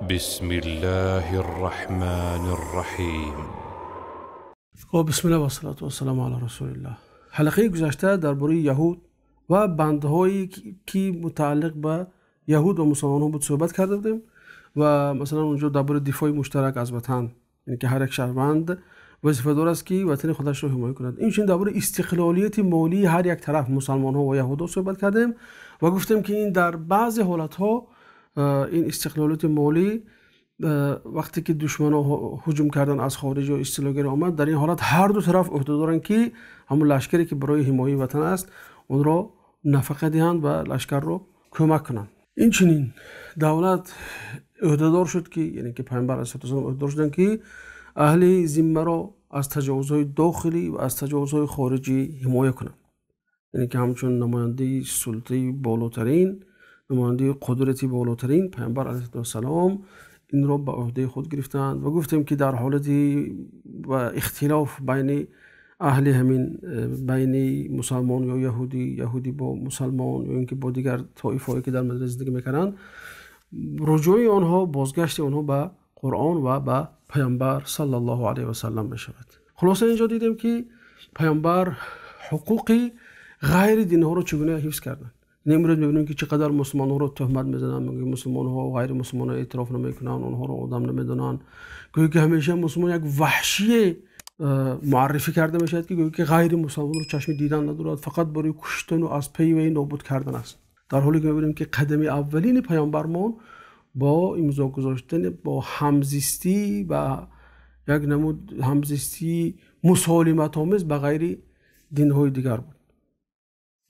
بسم الله الرحمن الرحیم. خب بسم الله و الصلاة و السلام علی رسول الله. حلقه گذشته درباره یهود و بندهایی که متعلق به یهود و مسلمانان بود صحبت کرده بودیم و مثلا اونجا درباره دفاع مشترک از وطن، یعنی که هر یک شهروند وظیفه دار است که وطن خودش رو حمایت کند. این چنین درباره استقلالیت مالی هر یک طرف مسلمان ها و یهود صحبت کردیم و گفتیم که این در بعض حالت ها این استقلالیت مالی وقتی که دشمنان هجوم کردن از خارج و استیلاگر آمد، در این حالت هر دو طرف عهده دارن که همون لشکری که برای حمایت وطن است اون را نفقه دهند و لشکر رو کمک کنند. این چنین دولت عهده دار شد که یعنی که پیامبر علیه السلام عهده دار شدن که اهل ذمه را از تجاوزهای داخلی و از تجاوزهای خارجی حمایت کنند، یعنی که همچون نماینده سلطه بالاترین، نماینده قدرتی بالاترین پیامبر علیه السلام این را به عهده خود گرفتند و گفتیم که در حالتی و اختلاف بین اهل همین بین مسلمان یا یهودی با مسلمان یا اینکه با دیگر طایفه‌ای که در مدینه زندگی میکنند، رجوع آنها، بازگشت آنها به قرآن و به پیامبر صلی الله علیه و سلم میشود. خلاصه اینجا دیدیم که پیامبر حقوق غیر دین ها رو چگونه حفظ کردند. امروز می‌بینیم که چقدر مسلمان‌ها رو تهمت می‌زنن، میگن مسلمان‌ها و غیر مسلمان‌ها اعتراف نمی‌کنن، اونها رو آدم نمی‌دونن، گویا که همیشه مسلمان یک وحشی معرفی کرده میشد که گویا که غیر مسلمان رو چشم دیدن ندارد، فقط برای کشتن و از پی وی نابود کردن است، در حالی که می‌بینیم که قدم اولین پیامبرمان با امضا گذاشتن با همزیستی و یک نمود همزیستی مسالمت آمیز به غیر دین‌های دیگر بود.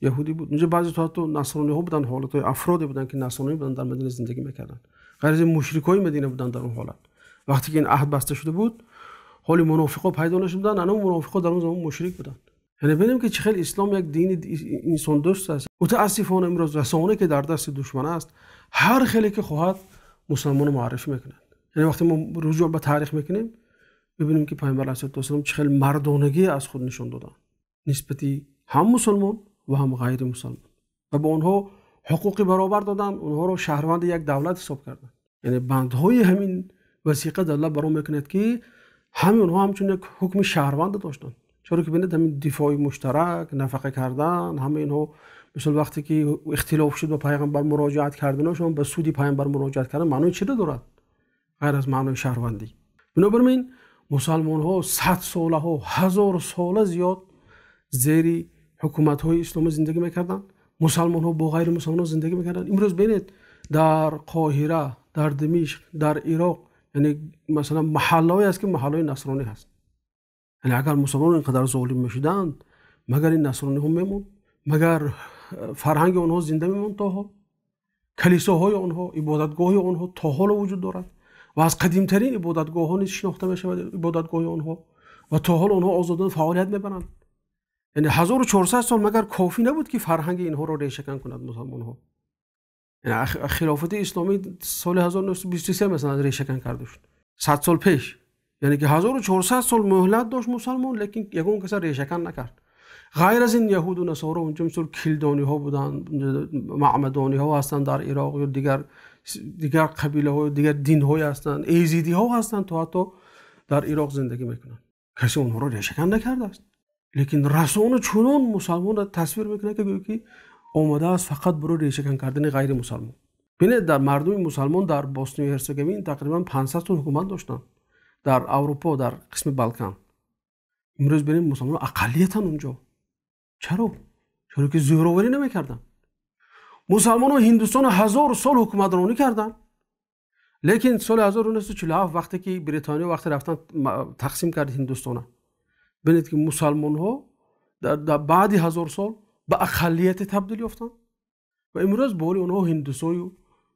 یهودی بود، اونجا بعضی تا نصرانی ها بودن، حالت های افرادی بودن که نصرانی بودن در مدینه زندگی میکردن، غیر از مشرکای مدینه بودن در اون حالت. وقتی که این عهد بسته شده بود، حالی منافقا پیدا نشدن، اون منافقا در اون زمان مشرک بودن. یعنی ببینیم که چقدر اسلام یک دین انسان دوست است. متاسفانه امروز رسانه که در دست دشمن است، هر خیلی که خواهد مسلمان معرفی میکنند. یعنی وقتی ما رجوع به تاریخ میکنیم، ببینیم که پیامبر علیه السلام چقدر مردانگی از خود نشون دادن نسبتی هم مسلمان و هم غیر مسلمان و به اونها حقوقی برابر دادن، اونها رو شهروند یک دولت حساب کردن. یعنی بندهای همین وثیقه دولت برام میکند که همین اونها همچون یک حکم شهروند داشتن، چرا که ببینید همین دفاع مشترک، نفقه کردن، همه اینها مثل وقتی که اختلاف شد با پیامبر مراجعت کردنشون به سودی پیامبر مراجعت کردن معنی چی دارد غیر از معنی شهروندی؟ بنابراین مسلمان ها 100 ساله ها 1000 ساله زیاد زیر حکومت های اسلامی زندگی میکردن، مسلمان ها با غیر مسلمان ها زندگی میکردن. امروز ببینید در قاهره، در دمشق، در عراق، یعنی مثلا محله‌ای است که محله نصرانی هست. یعنی اگر مسلمان اینقدر ظالم میشدند، مگر این نصرانی ها میموند؟ مگر فرهنگ اونها زنده میموند؟ تا حال کلیساهای اونها، عبادتگاه اونها تا حال وجود دارد و از قدیمترین عبادتگاه ها نیز شناخته میشود عبادتگاه اونها و تا حال اونها آزادانه فعالیت میبرند. یعنی 1400 سال مگر کافی نبود که فرهنگ اینها رو ریشه‌کن کند مسلمان ها؟ یعنی خلافت اسلامی سال 1923 مثلا ریشه‌کن کرده شد، 100 سال پیش. یعنی که 1400 سال مهلت داشت مسلمان، لیکن یگون کس ریشه‌کن نکرد. غیر از این یهود و نصارا اونجا مثل کلدانی ها بودن، معمدانی ها هستند در عراق یا دیگر قبیله ها، دیگر دین های هستند، ایزیدی ها هستند تا حتی در عراق زندگی میکنن. کسی اونها رو ریشه‌کن نکرده است. لیکن رسانه چنان مسلمان را تصویر میکنه که گویا که آمده است فقط برای ریشه‌کن کردن غیر مسلمان. ببینید در مردم مسلمان در بوسنی و هرزگوین تقریبا 500 تا حکومت داشتن در اروپا، در قسم بالکان. امروز ببینید مسلمان اقلیتن اونجا. چرا که زوراوری نمیکردن. مسلمان ها هندوستان 1000 سال حکومترانی کردن، لیکن سال 1947 وقتی که بریتانیا وقتی رفتن تقسیم کرد هندوستان، ببینید که مسلمان ها در بعد 1000 سال به اقلیت تبدیل یافتند و امروز بولی اونها هندوسای و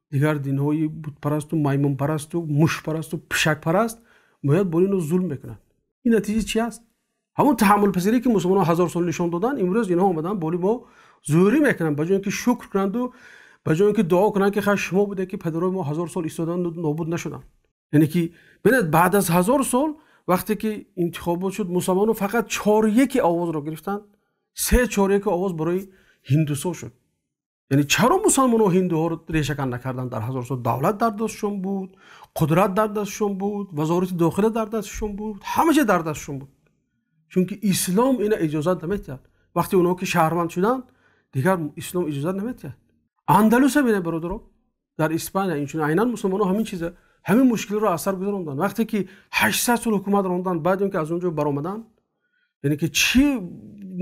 دیگر دین‌های بت پرست و میمون پرست و موش پرست و پشک پرست باید بولی اینو ظلم میکنند. این نتیجه چی است؟ همون تحمل پذیری که مسلمان ها 1000 سال نشون دادن، امروز اینها اومدن بولی با زوری میکنن، به جای اینکه شکر کنند و به جای اینکه دعا کنند که خیر شما بوده که پدرای ما 1000 سال ایستادن و نابود نشدن. یعنی که ببینید بعد از 1000 سال وقتی که انتخابات شد، مسلمان‌ها فقط 4/1 آواز رو گرفتن، 3/4 آواز برای هندوسا شد. یعنی چرا مسلمان و هندوها رو ریشه‌کن نکردن؟ در هزار سال دولت در دستشون بود، قدرت در دستشون بود، وزارت داخله در دستشون بود، همه چی در دستشون بود. چون که اسلام اینا اجازه نمیداد. وقتی اونها که شهروند شدن دیگر اسلام اجازه نمیداد. اندلس ببینه برادران، در اسپانیا اینچون عیناً مسلمان‌ها همین چیزه، همین مشکل رو اثر گذروندن. وقتی که 800 سال حکومت راندن، بعد اینکه از اونجا برآمدن، یعنی که چی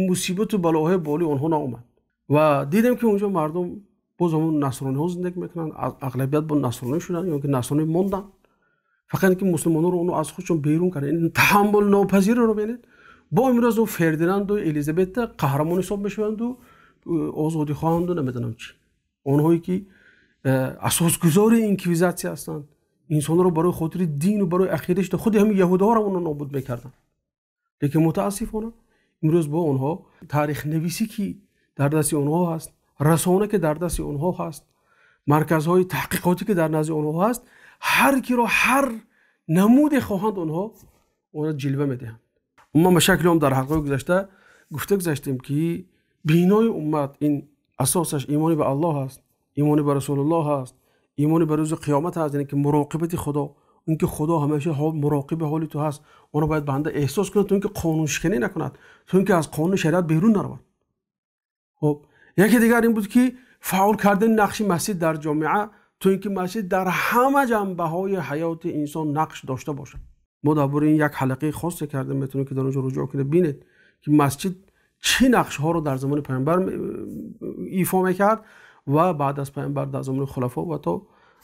مصیبت و بلاهای بالی اونها ناامد و دیدم که اونجا مردم باز همون نصرانی ها زندگی میکنن، اغلبیت با نصرانی شدن یا که نصرانی موندن، فقط اینکه مسلمان‌ها رو اونو از خودشون بیرون کردن. این تحمل ناپذیر رو ببینید. با امروز اون فردیناند و الیزابت قهرمان حساب میشوند و آزادی خواهند و نمیدونم چی، اونهایی که اساسگذار اینکویزیسیون هستند، انسان‌ها رو برای خاطر دین و برای عقیده‌اش خود همین یهودها رو اونو نابود میکردن. لیکن متاسفانه امروز با اونها تاریخ نویسی که در دست اونها هست، رسانه که در دست اونها هست، مرکزهای تحقیقاتی که در نزد اونها هست، هر کی رو هر نمود خواهند اونها جلوه میدهند. ما به شکل هم در حلقه گذشته گذاشتیم که بینای امت این اساسش ایمانی به الله هست، ایمانی به رسول الله هست، ایمانی به روز قیامت هست، یعنی که مراقبت خدا، اینکه خدا همیشه مراقب حال تو هست، اونو باید بنده احساس کنه، تو اینکه قانون شکنی نکند، تو اینکه از قانون شریعت بیرون نرود. خب یکی دیگر این بود که فعال کردن نقش مسجد در جامعه، تو اینکه مسجد در همه جنبه‌های حیات انسان نقش داشته باشه. ما درباره این یک حلقه خاص کردیم، میتونید که در اونجا رجوع کنید ببینید که مسجد چه نقش‌ها رو در زمان پیامبر ایفا می‌کرد و بعد از پیامبر در زمان خلفا و تا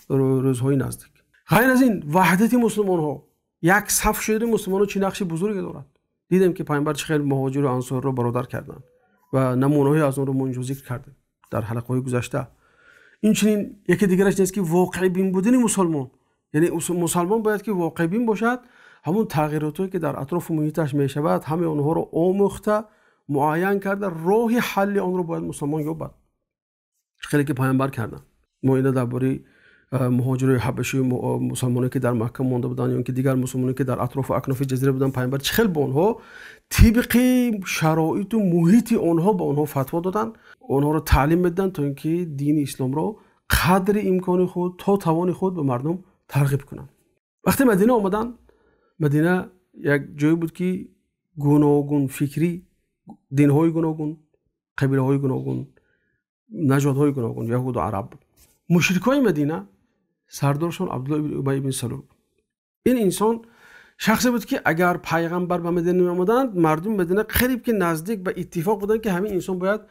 روزهای نزدیک. غیر از این وحدت مسلمان‌ها، یک صف شده مسلمان‌ها چه نقش بزرگی دارند. دیدیم که پیامبر چه خیلی مهاجر و انصار رو برادر کردند و نمونه‌های از اون رو منجو ذکر کردیم در حلقه‌های گذشته. این چنین یکی دیگرش نیست که واقعی بین بودن مسلمان، یعنی مسلمان باید که واقعی بین باشد، همون تغییراتی که در اطراف محیطش میشود همه اونها رو آموخته معین کرده، راه حل آن رو باید مسلمان یابد. خیلی که پیامبر کردن. ما اینا درباره مهاجرای حبشی مسلمانانی که در مکه مونده بودن یا اینکه دیگر مسلمانانی که در اطراف اکناف جزیره بودن، پیامبر چه خیلی به اونها طبق شرایط و محیط اونها به اونها فتوا دادن، اونها رو تعلیم میدن تا اینکه دین اسلام رو قدر امکان خود تا توان خود به مردم ترغیب کنن. وقتی مدینه آمدن، مدینه یک جایی بود که گوناگون فکری، دین‌های گوناگون، قبیله‌های گوناگون، نژادهای گوناگون، یهود و عرب بود. مشرکای مدینه سردارشون عبدالله ابن ابی بن سلول، این انسان شخصی بود که اگر پیغمبر به مدینه می آمدند، مردم مدینه قریب که نزدیک به اتفاق بودند که همین انسان باید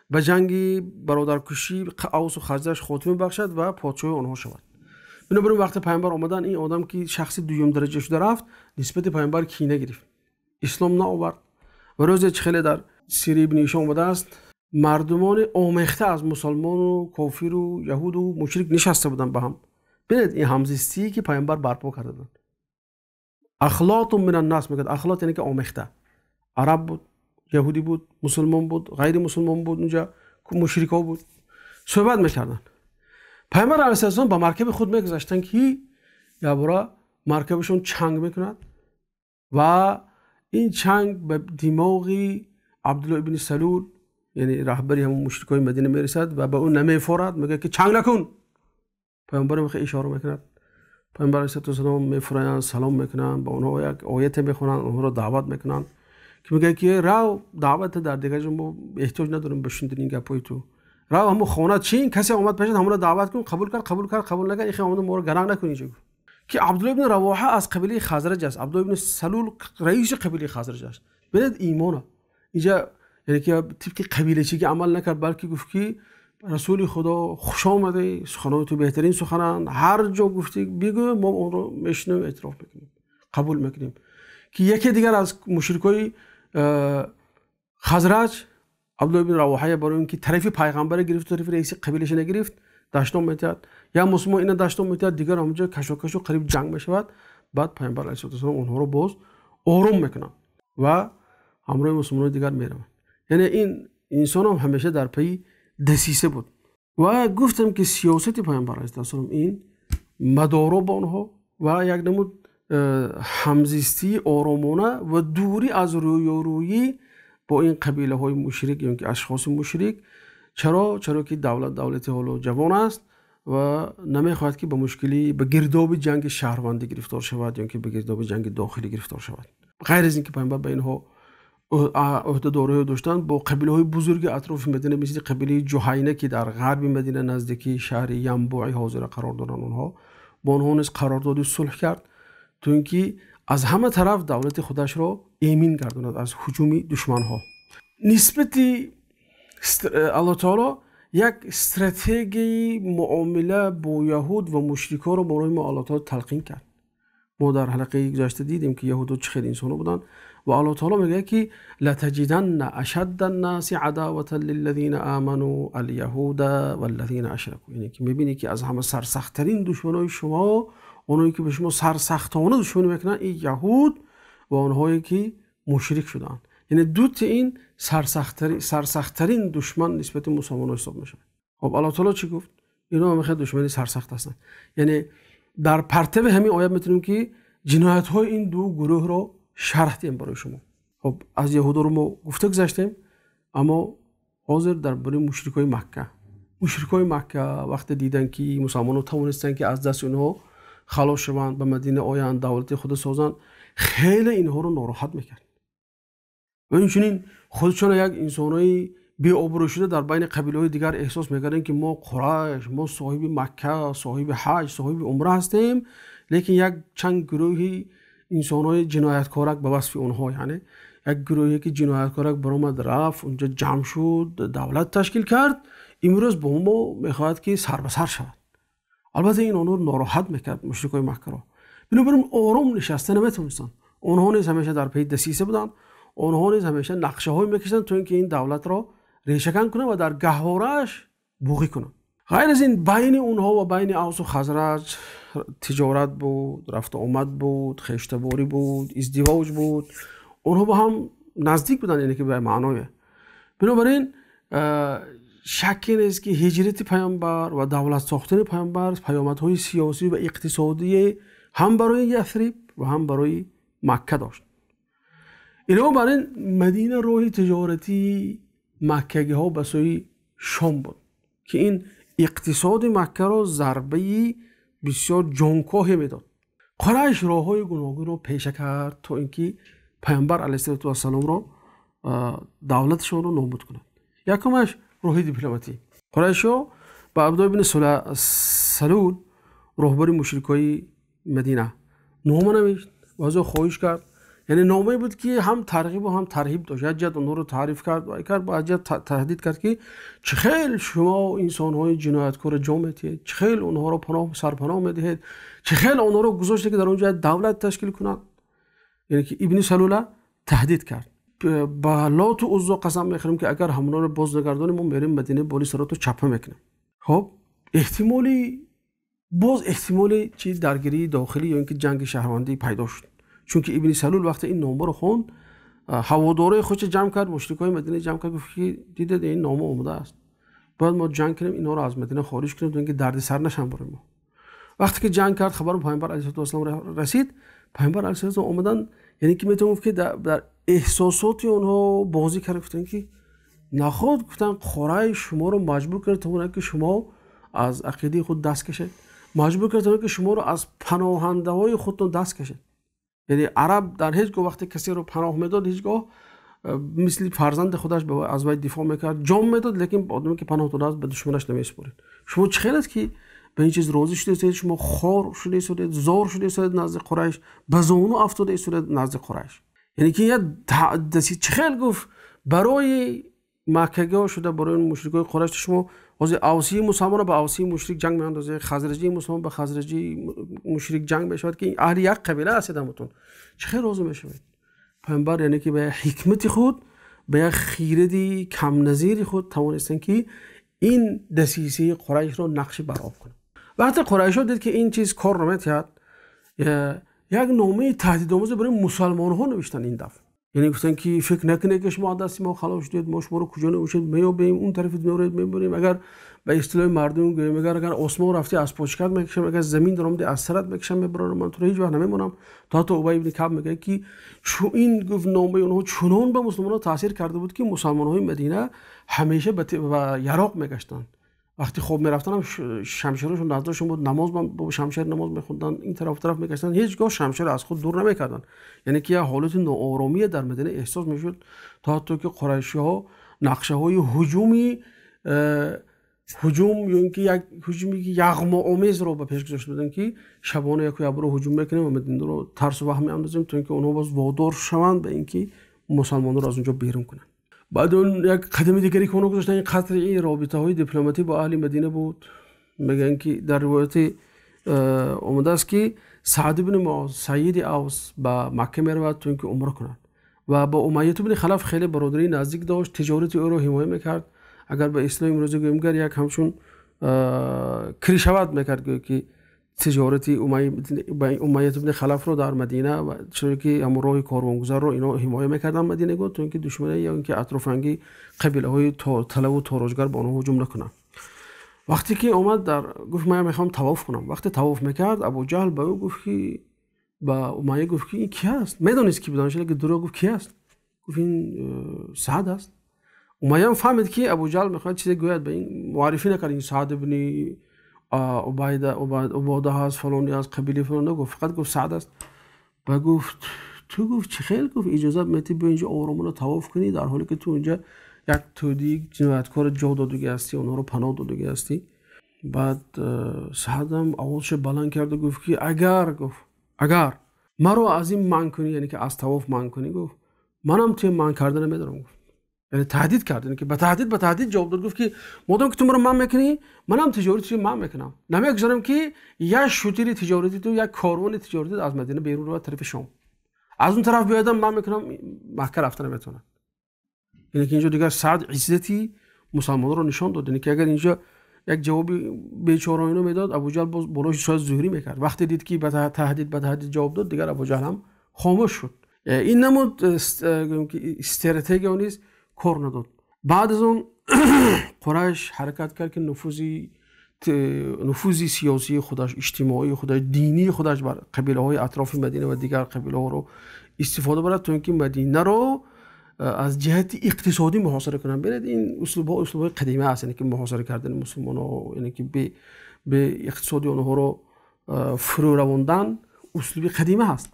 به جنگ برادرکشی اوس و خزرج خاتمه بخشد و پادشاه آنها شود. بنابراین وقتی پیامبر آمدن، این آدم که شخص دوم درجه شده رفت، نسبت پیامبر کینه گرفت، اسلام نه آورد. و روز خیلی در سیره ابن هشام آمده است، مردمان آمیخته از مسلمان و کافر و یهود و مشرک نشسته بودن به هم. ببینید این همزیستی که پیامبر برپا کرده بود. اخلاط من الناس میگه، اخلاط یعنی که آمیخته، عرب بود، یهودی بود، مسلمان بود، غیر مسلمان بود، اونجا مشرکا بود، صحبت میکردن. پیامبر علیه السلام با مرکب خود میگذاشتن که یا برا مرکبشون چنگ میکند و این چنگ به دماغ عبدالله ابن سلول، یعنی رهبری همون مشرکای مدینه میرسد و به اون نمیفورد، میگه که چنگ نکن. پیامبر میخه اشاره میکند، پیامبر علیه السلام میفرایند، سلام میکنن، با اونها یک آیت میخونن، اونها رو دعوت میکنن که میگه که راو دعوت در دیگه ما احتیاج نداریم بشین این گپای تو، راو همون خونه چین کسی اومد پیش همون رو دعوت کن، قبول کرد، قبول نکرد، این اومد ما رو گران نکنی جو. که عبدالله ابن رواحه از قبیله خزرج است، عبدالله ابن سلول رئیس قبیله خزرج است. ببینید ایمانه اینجا، یعنی که طبق قبیله چی که عمل نکرد، بلکه گفت که رسول خدا خوش آمده، سخنان تو بهترین سخنان، هر جا گفتی بگو ما اون رو میشنویم، اعتراف میکنیم، قبول میکنیم. که یکی دیگر از مشرکای خزرج عبدالله ابن رواحه برای اینکه طرف پیغمبر گرفت، طرف رئیس قبیلهش نگرفت، دشنام میتاد، یا مسلمان اینا دشنام میتاد، دیگر اونجا کشاکش و قریب جنگ میشود. بعد پیامبر علیه السلام اونها رو باز آروم میکنن و همراه مسلمانان دیگر میرن. یعنی این انسان هم همیشه در پی دسیسه بود. و گفتم که سیاست پیامبر علیه السلام این مدارا با اونها و یک نمود همزیستی آرامانه و دوری از رویارویی با این قبیله های مشرک یا که اشخاص مشرک چرا که دولت حالا جوان است و نمیخواهد که به مشکلی به گرداب جنگ شهروندی گرفتار شود یا که به گرداب جنگ داخلی گرفتار شود. غیر از اینکه پیامبر به اینها عهده‌داری داشتن، با قبیله‌های بزرگ اطراف مدینه مثل قبیله جهینه که در غرب مدینه نزدیکی شهر ینبوع حاضر قرار دارن، اونها با اونها نیز قرارداد صلح کرد تا اینکه از همه طرف دولت خودش را ایمن گرداند از هجوم دشمن‌ها. نسبتی الله تعالی یک استراتژی معامله با یهود و مشرکان رو برای ما الله تعالی تلقین کرد. ما در حلقه گذشته دیدیم که یهودها چه خیلی انسان‌ها بودن و الله تعالی میگه که لتجدن اشد الناس عداوة للذین آمنوا اليهود والذین اشركوا، یعنی که میبینی که از همه سرسخت‌ترین دشمنای شما اونایی که به شما سرسختانه دشمنی میکنن این یهود و اونهایی که مشرک شدن. یعنی دوت این سرسخت‌ترین دشمن نسبت مسلمان‌ها حساب میشه. خب الله تعالی چی گفت؟ اینا هم خیلی دشمنی سرسخت هستن. یعنی در پرتو همین آیه میتونیم که جنایت‌های این دو گروه رو شرح دیم برای شما. خب از یهودا رو ما گفته گذاشتیم، اما حاضر درباره مشرکای مکه وقتی دیدن که مسلمان‌ها توانستن که از دست اونها خلاص شوند به مدینه آیند دولت خود سازند، خیلی اینها رو ناراحت میکرد و اینچنین خودشون یک انسانای بی آبرو شده در بین قبیله‌های دیگر احساس میکردن که ما قریش، ما صاحب مکه، صاحب حج، صاحب عمره هستیم، لیکن یک چند گروهی انسانای جنایتکارک به وصف اونها، یعنی یک گروهی که جنایتکارک برآمد رفت اونجا جمع شد دولت تشکیل کرد، امروز با ما میخواهد که سر به سر شود. البته این اونها رو ناراحت میکرد مشرکای مکه را. بنابراین آرام نشسته نمیتونستن. اونها نیز همیشه در پی دسیسه بودن، اونها نیز همیشه نقشه های میکشیدن تا اینکه این دولت را ریشه‌کن کنن و در گهواره‌اش بوقی کنن. غیر از این بین اونها و بین اوس و خزرج تجارت بود، رفت و آمد بود، خشتباری بود، ازدواج بود، اونها با هم نزدیک بودن، یعنی که به معنای. بنابراین شکی نیست که هجرت پیامبر و دولت ساختن پیامبر پیامدهای سیاسی و اقتصادی هم برای یثرب و هم برای مکه داشت. علاوه بر این مدینه راه تجارتی مکگی ها به سوی شام بود که این اقتصاد مکه را ضربه بسیار جانکاهی میداد. قریش راه های گوناگون را پیشه کرد تا اینکه پیامبر علیه السلام را دولتشان را نابود کنند. یکمش راه دیپلماتی. قریش ها با عبدالله بن سلول راهبر مشرکای مدینه نامه نوشت و از او خواهش کرد، یعنی نامه بود که هم ترغیب و هم ترهیب داشت. یک جهت اونها رو تعریف کرد و یک جهت تهدید کرد که چه خیلی شما انسان‌های جنایتکار جامعه می‌تید، چه خیلی اونها رو سرپناه می‌دهید، چه خیلی اونها رو گذاشته که در اونجا دولت تشکیل کنند. یعنی که ابن سلوله تهدید کرد. با لات و عزا قسم می‌خوریم که اگر همونا رو باز نگردانیم ما میریم مدینه بالی سراتو چپه میکنیم. خب احتمالی چیز درگیری داخلی یا اینکه جنگ شهروندی پیدا شد، چون که ابن سلول وقتی این نامه رو خوند هواداره خودش جمع کرد، مشرکای مدینه جمع کرد، گفت که دیدید این نامه اومده است، باید ما جنگ کنیم اینا رو از مدینه خارج کنیم تا اینکه درد سر نشن برای ما. وقتی که جنگ کرد خبر پیامبر علیه السلام رسید، پیامبر علیه السلام اومدن، یعنی که میتونم گفت که در احساسات اونها بازی کردن که نخود گفتن قریش شما رو مجبور کرد تا که شما از عقیده خود دست کشید، مجبور کرد که شما رو از پناهنده های خودتون دست کشید. یعنی عرب در هیچگاه وقتی کسی رو پناه میداد هیچگاه مثل فرزند خودش از وی دفاع میکرد، جام میداد، لیکن آدمی که پناه داده است به دشمنش نمیسپرید. شما چه خیلی است که به این چیز راضی شدید، شما خار شدید، زار شدید نزد قریش، بزانو افتاده شدید نزد قریش. یعنی که یه دستی چه خیلی گفت برای مکه شده، برای مشرکای قریش شما از اوسی مسلمان به اوسی مشرک جنگ میاندازه، خزرجی مسلمان به خزرجی مشرک جنگ میشود که اهل یک قبیله هستیدمتون، چه خیلی راضی میشوید. پیامبر یعنی که به حکمت خود، به یک خیرتی کم نظیر خود توانستن که این دسیسه قریش رو نقش بر آب کنه. وقتی قریش ها دید که این چیز کار نمی‌کرد، یک نامه تهدیدآمیز برای مسلمان ها نوشتن این دفعه. یعنی گفتن که فکر نکنید که شما دست ما خلاص شدید، ما شما رو کجا نوشید میابیم اون طرف دنیا میبریم. اگر به اصطلاح مردم گویم اگر آسمان رفتی از پشت میکشم، اگر زمین درام از سرت میکشم میبرم، من تو هیچ وقت نمیمونم. تا ابی بن کعب میگه که چون این گفت نامه اونها چنان به مسلمان‌ها تاثیر کرده بود که مسلمان‌های مدینه همیشه به یراق میگشتن. وقتی خواب میرفتن هم شمشیرشون نزدشون بود، نماز با شمشیر نماز میخوندن، این طرف میگشتن، هیچگاه شمشیر از خود دور نمیکردن. یعنی که یه حالت ناآرامی در مدینه احساس میشد تا که قریشی‌ها نقشه‌های هجوم یا اینکه یک هجومی که یغماآمیز رو به پیش گذاشته بودن که شبانه یک رو هجوم میکنیم و مدینه رو ترس و وهم میاندازیم تا اینکه اونها باز وادار شوند به اینکه مسلمان‌ها رو از اونجا بیرون کنن. بعد اون یک قدم دیگری که اونها گذاشتن این قطعی رابطه‌های دیپلماتی با اهل مدینه بود. میگن که در روایت اومده است که سعد بن معاذ سید اوس به مکه میرود تا اینکه عمره کنند و با امیه بن خلف خیلی برادری نزدیک داشت، تجارت او رو حمایت میکرد. اگر به اسلام امروزی گویم گر یک همچون کریشوات میکرد که تجارتی امیه بن خلف رو در مدینه و چون که امروی کاروانگذار رو اینا حمایت میکردن مدینه گفت تا اینکه دشمنی یا اینکه اطرافنگی قبیله های طلب و تاراجگر به اونها هجوم نکنن. وقتی که اومد در گفت من میخوام طواف کنم، وقتی طواف میکرد ابو جهل به او گفت که با امیه گفت که این کی است؟ میدونست کی بدانش که دروغ گفت کی است؟ گفت این سعد است. امیه هم فهمید که ابو جهل میخواد چیزی گوید، به این معرفی نکرد این سعد ابن عباده هست فلانی از قبیله فلان، نگفت، فقط گفت سعد است. و گفت تو گفت چه خیلی گفت اجازه میدی به اینجا آرامانه طواف کنی در حالی که تو اینجا یک تودی جنایتکار جا دادگی هستی، اونها رو پناه دادگی هستی. بعد سعد هم آوازش بلند کرد و گفت که اگر مرا از این من کنی، یعنی که از طواف من کنی، گفت منم توی من کردن نمیدارم. گفت یعنی تهدید کرد، یعنی که به تهدید جواب داد. گفت که مادام که تو مرا من میکنی منم تجارتی من میکنم، نمیگذارم که یک شوتیر تجارتی تو یک کاروان تجارتی از مدینه بیرون رو طرف شام از اون طرف بیادم من میکنم، مکه رفتن نمیتونن. یعنی که اینجا دیگر سعد عزتی مسلمانان رو نشان داد. یعنی که اگر اینجا یک جوابی بیچاره اینو میداد ابو جهل باز بالاش شاید ظهوری میکرد. وقتی دید که به تهدید جواب داد دیگر ابو جهل هم خاموش شد. این نمود استراتژی اونیست کار نداد. بعد از اون قریش حرکت کرد که نفوذی سیاسی خودش، اجتماعی خودش، دینی خودش بر قبیله های اطراف مدینه و دیگر قبیله ها رو استفاده برد تا اینکه مدینه رو از جهت اقتصادی محاصره کنن. برید این اسلوب قدیمی است، یعنی که محاصره کردن مسلمان ها، یعنی که به اقتصادی اونها رو فرو رواندن اسلوب قدیمی هست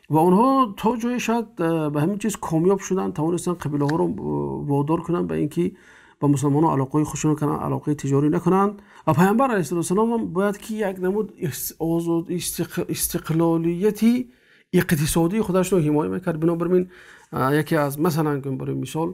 و اونها تا جای شاید به همین چیز کامیاب شدن، توانستن قبیله ها رو وادار کنن به اینکه با مسلمان ها علاقه خودشون کنن، علاقه تجاری نکنن. و پیامبر علیه السلام هم باید که یک نمود استقلالیتی اقتصادی خودش رو حمایت میکرد. بنابراین یکی از مثلا برای مثال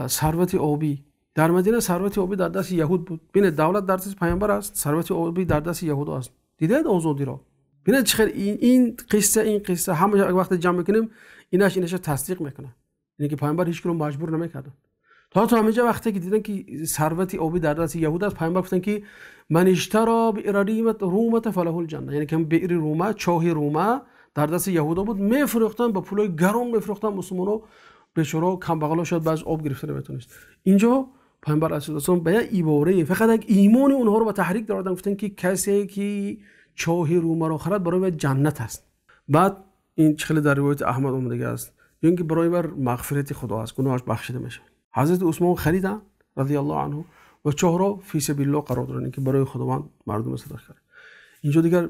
ثروت آبی در مدینه، ثروت آبی در دست یهود بود. ببین دولت در دست پیامبر است، ثروت آبی در دست یهود است. دیدید آزادی را؟ ببین چقدر این قصه همه وقت جمع میکنیم اینش تصدیق میکنه. یعنی که پیامبر هیچ کدوم مجبور نمیکردن. تا همینجا وقتی که دیدن که ثروت آبی در دست یهود است، پیامبر گفتن که من اشترا بئریمت رومه فله الجنه، یعنی که بئر رومه، چاه رومه در دست یهودا بود، میفروختن با پولای گران میفروختن. مسلمان‌ها بیچاره کمبغلا شد باز آب گرفته نمیتونست. اینجا پیامبر علیه السلام به یه عباره فقط یک ایمان اونها رو به تحریک دادن، گفتن که کسی که چاه رومه رو خرد برای جنت است. بعد این خیلی در روایت احمد اومده است، یعنی که برای بر مغفرت خدا است، گناهش بخشیده میشه. حضرت عثمان خریدن رضی الله عنه و چاه را فی سبیل الله قرار دادن که برای خداوند مردم صدقه کنند. اینجا دیگر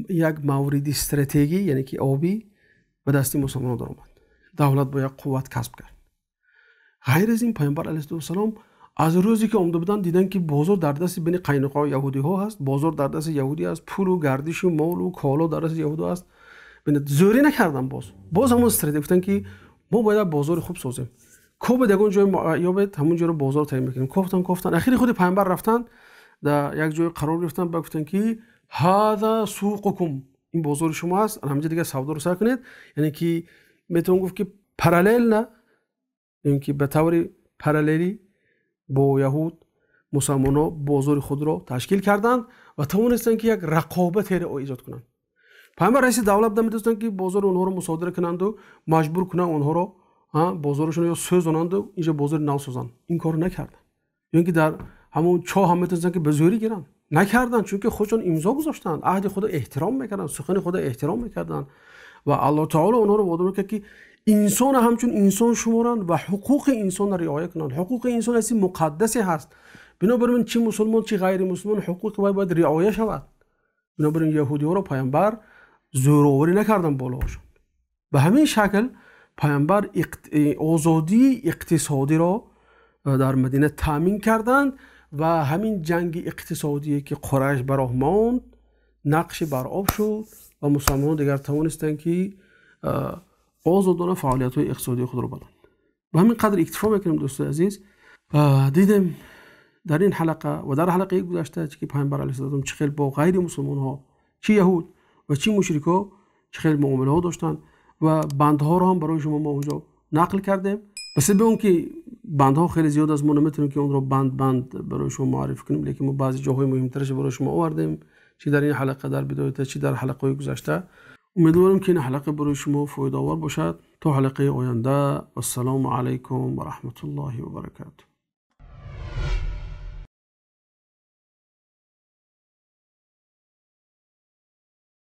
یک مورد استراتژی، یعنی که آبی به دست مسلمانان در اومد، دولت باید قوت کسب کرد. غیر از این پیامبر علیه السلام از روزی که اومده بودن دیدن که بازار در دست بین قینقاع یهودی ها هست، بازار در دست یهودی است، پول و گردش و مال و کالا در دست یهودی است. ببینید زوری نکردن، باز همون استراتژی گفتن که ما باید بازار خوب سازیم، کوب دگون جای یابد همون جا رو بازار تعیین میکنیم. گفتن اخیری خود پیامبر رفتن در یک جای قرار گرفتن، گفتن که هذا سوقکم، این بازار شما است، همینجا دیگه سودا رو سر کنید. یعنی که میتونم گفت که پارالل نه، یعنی که به طور پاراللی با یهود مسلمان‌ها بازار خود را تشکیل کردند و توانستند که یک رقابت را ایجاد کنند. پیامبر رئیس دولت می‌دونستند که بازار اونها رو مصادره کنند و مجبور کنند اونها رو بازارشون یا سوزانند و اینجا بازار نو سازن. این کارو نکردن. یا اینکه در همون چاه هم میتونن که به زوری گیرن. نکردن چون که خودشون امضا گذاشتن، عهد خدا احترام میکردن، سخن خدا احترام میکردن و الله تعالی اونها رو وادار میکرد که انسان همچون انسان شمارن و حقوق انسان را رعایت کنن. حقوق انسان اصلا مقدسی هست. بنابراین چه مسلمان چه غیر مسلمان حقوق باید رعایت شود. بنابراین یهودی‌ها رو پیامبر زوراوری نکردن بالاشون. به همین شکل پیامبر آزادی اقتصادی را در مدینه تامین کردند و همین جنگ اقتصادی که قریش براه ماند نقش بر آب شد و مسلمانان دیگر توانستند که آزادانه فعالیت‌های اقتصادی خود را بدن. و همین قدر اکتفا میکنیم دوستان عزیز. دیدیم در این حلقه و در حلقه گذشته که پیامبر علیه السلام چه خیلی با غیر مسلمان ها، چه یهود و چه مشرکا چه خیلی معامله ها داشتن و بندها را هم برای شما ما اونجا نقل کردیم. بس به اون که بندها خیلی زیاد از ما نمیتونیم که اون رو بند برای شما معرفی کنیم، لیکن ما بعضی جاهای مهمترش برای شما آوردیم، چه در این حلقه در بدایت چه در حلقه گذشته. امیدوارم که این حلقه برای شما فایده آور باشد. تا حلقه آینده، السلام علیکم و رحمت الله و برکاته.